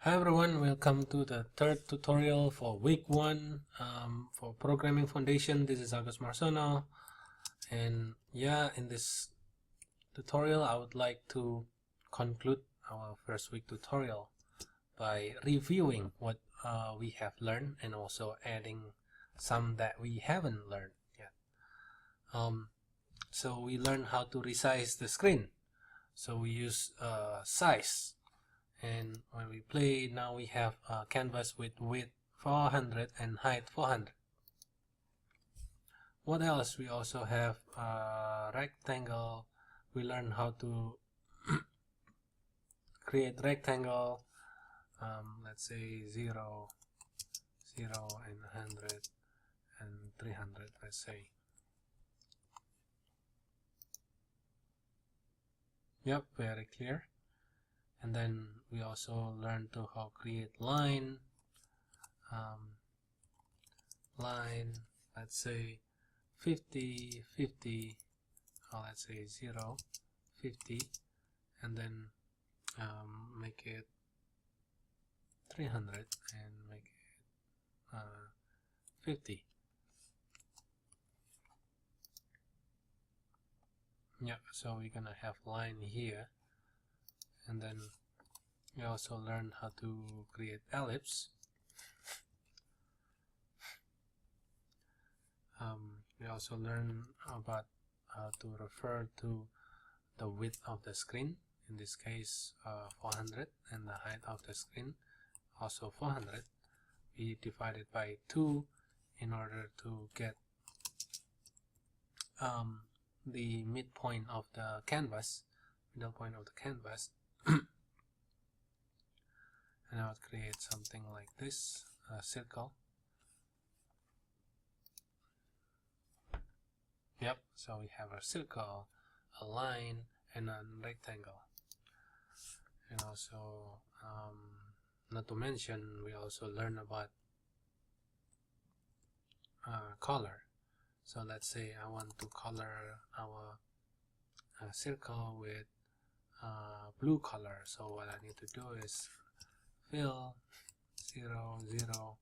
Hi everyone, welcome to the third tutorial for week 1 for programming foundation. This is Agus Marsono, and in this tutorial I would like to conclude our first week tutorial by reviewing what we have learned and also adding some that we haven't learned yet. So we learned how to resize the screen. So we use size. And when we play, now we have a canvas with width 400 and height 400. What else? We also have a rectangle. We learn how to create rectangle. Let's say 0, 0, and 100 and 300. Let's say. Yep, very clear. And then we also learn to how create line, let's say 50, 50, or let's say 0, 50, and then make it 300 and make it 50. Yeah, so we're gonna have line here. And then we also learn how to create ellipse. We also learn about how to refer to the width of the screen, in this case 400, and the height of the screen also 400. We divide it by 2 in order to get the midpoint of the canvas, middle point of the canvas. And I would create something like this, a circle. Yep, so we have a circle, a line, and a rectangle. And also, not to mention, we also learn about color. So let's say I want to color our circle with blue color. So what I need to do is fill 0, 0.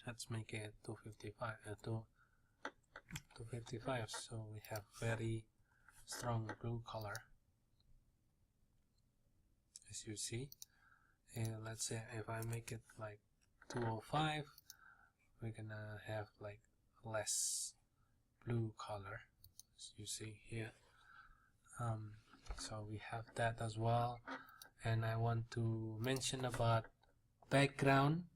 Let's make it 255, 255. So we have very strong blue color, as you see. And let's say if I make it like 205, we're gonna have like less blue color, as you see here. So we have that as well. And I want to mention about background.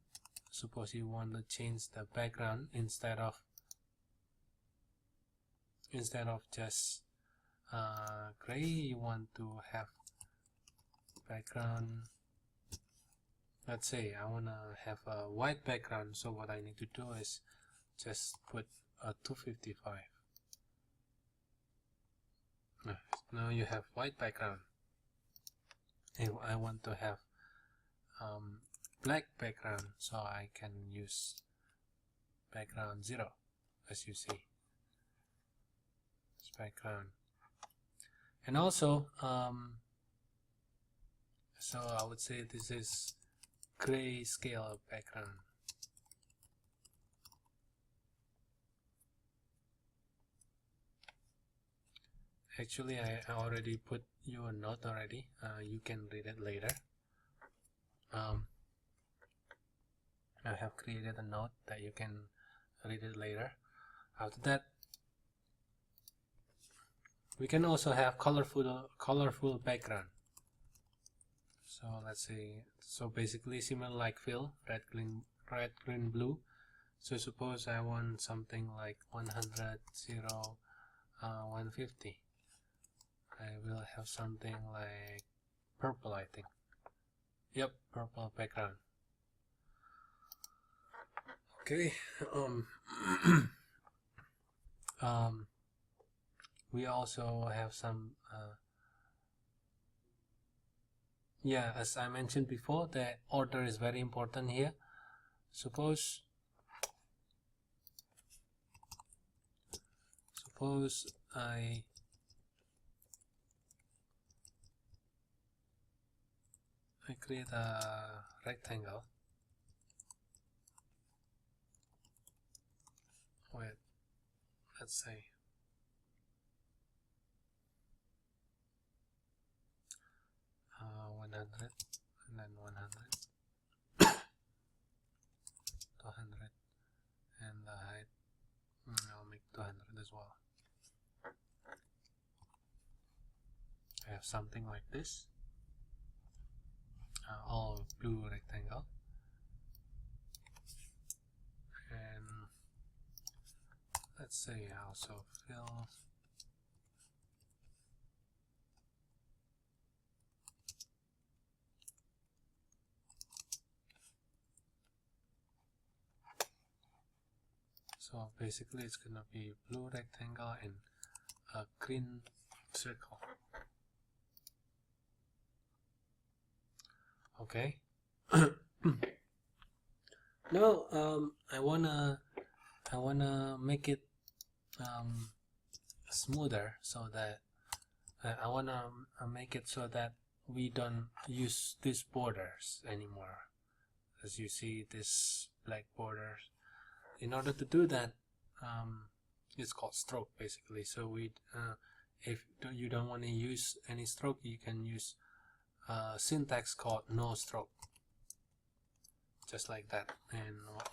Suppose you want to change the background instead of just gray, you want to have background. Let's say I want to have a white background, so what I need to do is just put a 255. Now you have white background. If I want to have black background, so I can use background 0, as you see. It's background. And also, so I would say this is grayscale background. Actually, I already put you a note already. You can read it later. I have created a note that you can read it later. After that, we can also have colorful background. So let's say, so basically similar like fill, red, green, blue. So suppose I want something like 100, 0, 150. I will have something like purple, I think. Yep, purple background. Okay. We also have some as I mentioned before, the order is very important here. Suppose I I create a rectangle with, let's say, 100, and then 100, 200, and the height, I'll make 200 as well. I have something like this, all blue rectangle, and let's say also fill so basically it's gonna be blue rectangle and a green circle. Okay. Now I wanna make it smoother, so that I wanna make it so that we don't use these borders anymore. As you see, this black borders. In order to do that, it's called stroke basically. So we, if you don't want to use any stroke, you can use syntax called no stroke, just like that. And what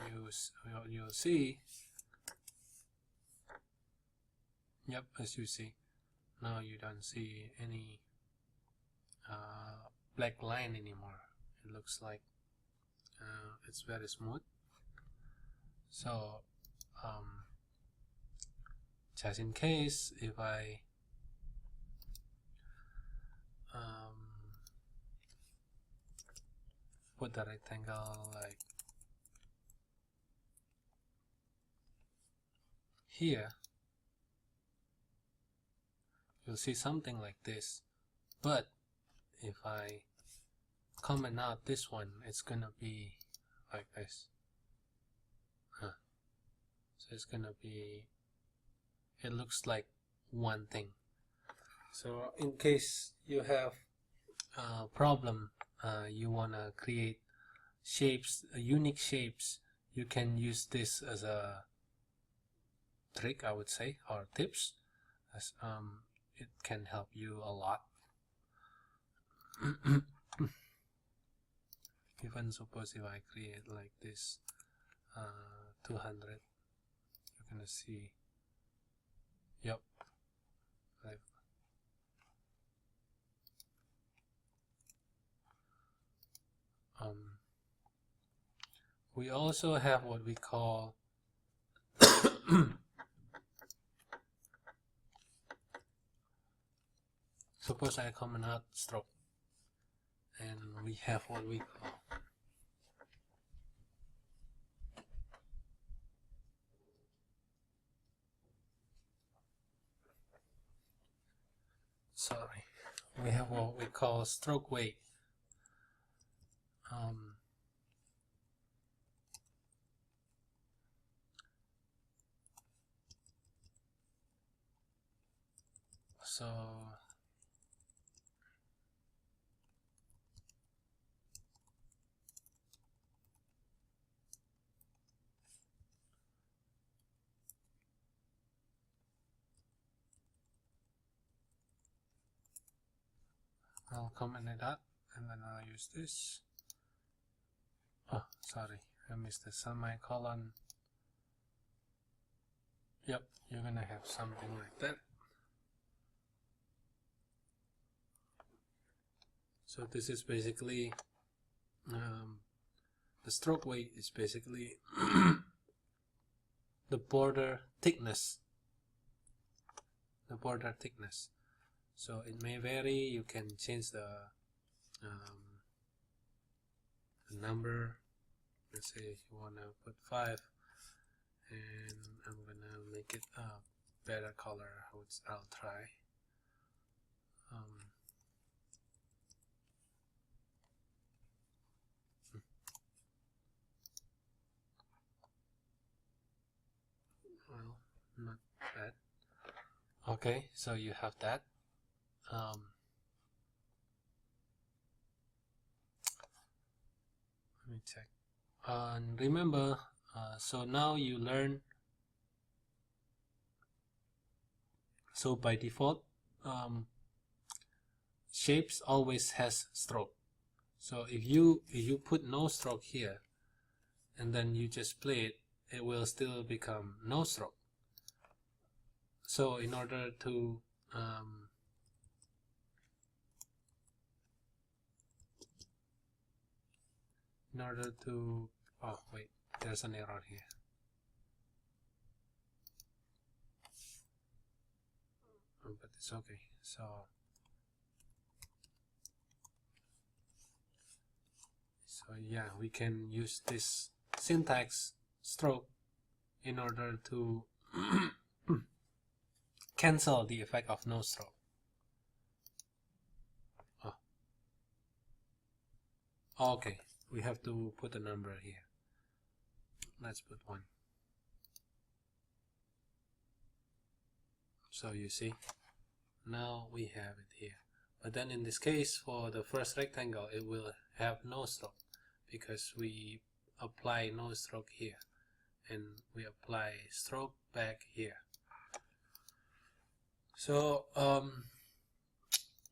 you'll see, yep, as you see, now you don't see any black line anymore. It looks like it's very smooth. So just in case, if I put the rectangle like here, you'll see something like this. But if I comment out this one, it's gonna be like this. So it's gonna be, it looks like one thing. So in case you have a problem, you wanna create shapes, unique shapes, you can use this as a trick, I would say, or tips, as it can help you a lot. Even suppose if I create like this 200, you're gonna see, yep, like we also have what we call suppose I comment out stroke, and we have what we call we have what we call stroke weight. So I'll comment it out, and then I'll use this. Oh, sorry, I missed the semicolon. Yep, you're gonna have something like that. So this is basically the stroke weight is basically the border thickness. So it may vary. You can change the number. Let's say if you want to put 5, and I'm gonna make it a better color. I'll try. Well, not bad. Okay, so you have that. me check. And remember, so now you learn. So by default, shapes always has stroke. So if you put no stroke here, and then you just play it, it will still become no stroke. So in order to oh wait, there's an error here. But it's okay. So yeah, we can use this syntax stroke in order to cancel the effect of no stroke. Oh. Okay, we have to put a number here. Let's put 1. So you see, now we have it here. But then in this case, for the first rectangle, it will have no stroke because we apply no stroke here, and we apply stroke back here. So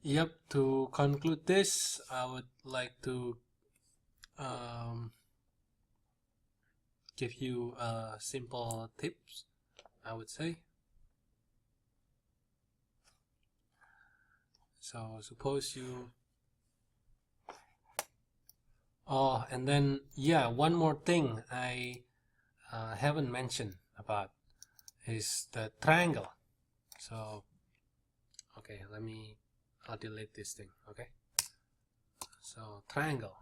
yep, to conclude this, I would like to give you simple tips, I would say. So suppose you and then yeah, one more thing I haven't mentioned about is the triangle. So okay, I'll delete this thing. Okay, so triangle.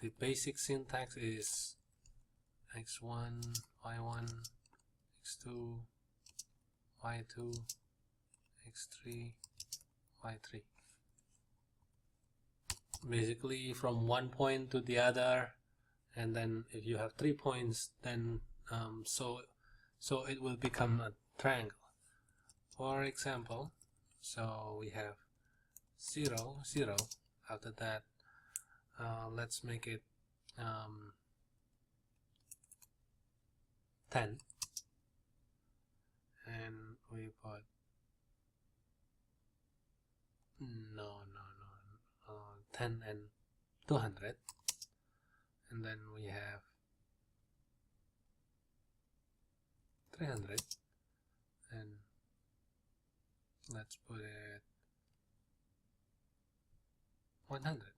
The basic syntax is x1, y1, x2, y2, x3, y3. Basically from one point to the other, and then if you have 3 points, then so it will become a triangle. For example, so we have 0, 0. After that, let's make it 10, and we put 10 and 200, and then we have 300, and let's put it 100.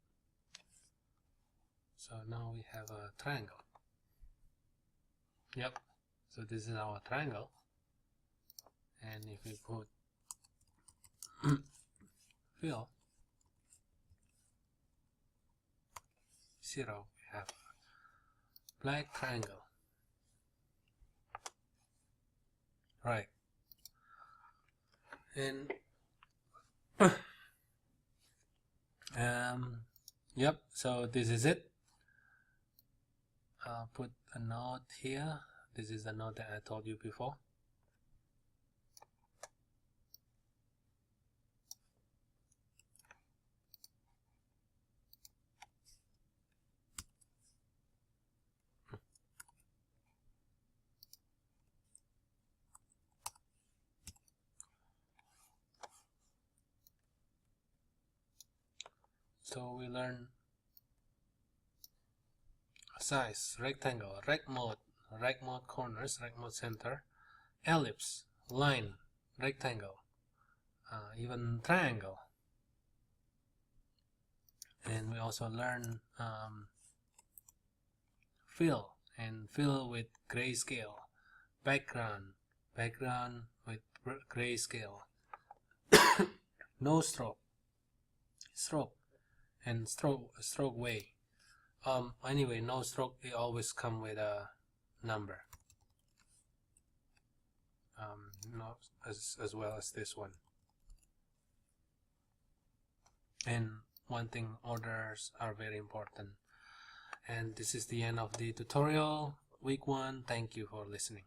So now we have a triangle. Yep, so this is our triangle, and if we put fill 0, we have a black triangle. Right, and yep, so this is it. I'll put a note here. This is the note that I told you before. So we learn size, rectangle, rect mode corners, rect mode center, ellipse, line, rectangle, even triangle. And we also learn fill, and fill with grayscale, background with grayscale, no stroke, and stroke way. Anyway, no stroke, they always come with a number, not as well as this one. And one thing, orders are very important. And this is the end of the tutorial, week 1. Thank you for listening.